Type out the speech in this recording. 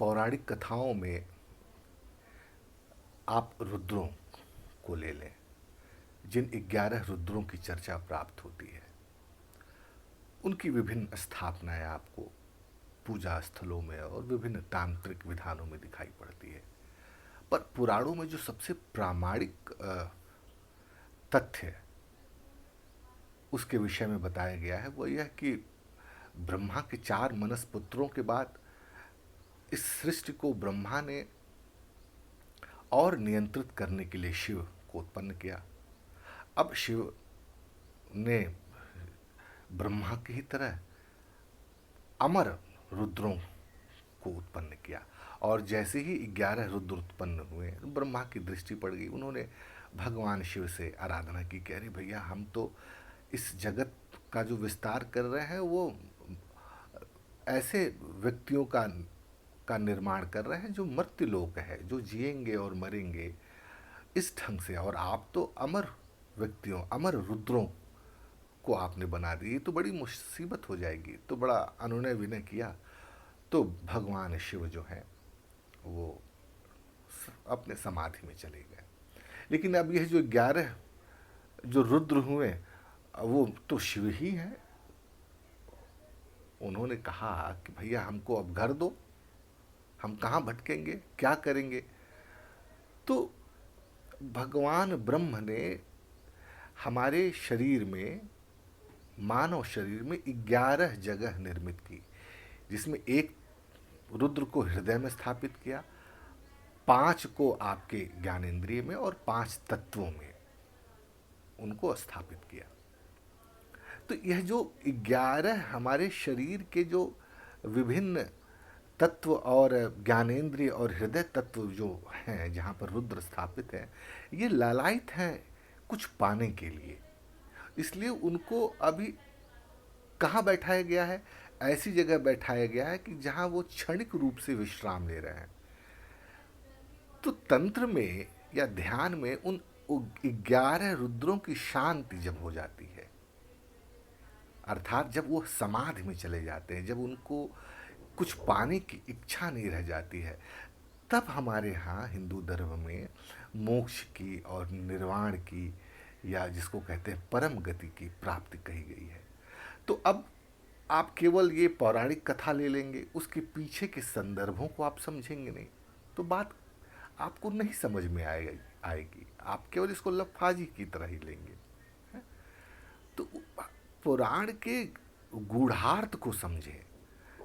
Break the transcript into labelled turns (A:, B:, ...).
A: पौराणिक कथाओं में आप रुद्रों को ले लें, जिन 11 रुद्रों की चर्चा प्राप्त होती है, उनकी विभिन्न स्थापनाएं आपको पूजा स्थलों में और विभिन्न तांत्रिक विधानों में दिखाई पड़ती है। पर पुराणों में जो सबसे प्रामाणिक तथ्य उसके विषय में बताया गया है वो यह कि ब्रह्मा के 4 मनस पुत्रों के बाद इस सृष्टि को ब्रह्मा ने और नियंत्रित करने के लिए शिव को उत्पन्न किया। अब शिव ने ब्रह्मा की ही तरह अमर रुद्रों को उत्पन्न किया, और जैसे ही 11 रुद्र उत्पन्न हुए ब्रह्मा की दृष्टि पड़ गई। उन्होंने भगवान शिव से आराधना की, कह रहे भैया हम तो इस जगत का जो विस्तार कर रहे हैं वो ऐसे व्यक्तियों का निर्माण कर रहे हैं जो मर्त्य लोक है, जो जिएंगे और मरेंगे इस ढंग से, और आप तो अमर व्यक्तियों, अमर रुद्रों को आपने बना दी, तो बड़ी मुसीबत हो जाएगी। तो बड़ा अनुनय विनय किया, तो भगवान शिव जो हैं वो अपने समाधि में चले गए। लेकिन अब यह जो 11 जो रुद्र हुए वो तो शिव ही हैं। उन्होंने कहा कि भैया हमको अब घर दो, हम कहाँ भटकेंगे, क्या करेंगे। तो भगवान ब्रह्म ने हमारे शरीर में, मानव शरीर में 11 जगह निर्मित की, जिसमें एक रुद्र को हृदय में स्थापित किया, 5 को आपके ज्ञानेंद्रिय में और 5 तत्वों में उनको स्थापित किया। तो यह जो 11 हमारे शरीर के जो विभिन्न तत्व और ज्ञानेंद्रिय और हृदय तत्व जो हैं, जहाँ पर रुद्र स्थापित हैं, ये लालायित हैं कुछ पाने के लिए। इसलिए उनको अभी कहाँ बैठाया गया है? ऐसी जगह बैठाया गया है कि जहाँ वो क्षणिक रूप से विश्राम ले रहे हैं। तो तंत्र में या ध्यान में उन 11 रुद्रों की शांति जब हो जाती है, अर्थात जब वो समाधि में चले जाते हैं, जब उनको कुछ पाने की इच्छा नहीं रह जाती है, तब हमारे यहाँ हिंदू धर्म में मोक्ष की और निर्वाण की, या जिसको कहते हैं परम गति की प्राप्ति कही गई है। तो अब आप केवल ये पौराणिक कथा ले लेंगे, उसके पीछे के संदर्भों को आप समझेंगे नहीं, तो बात आपको नहीं समझ में आएगी। आप केवल इसको लफाजी की तरह ही लेंगे। तो पुराण के गूढ़ार्थ को समझें।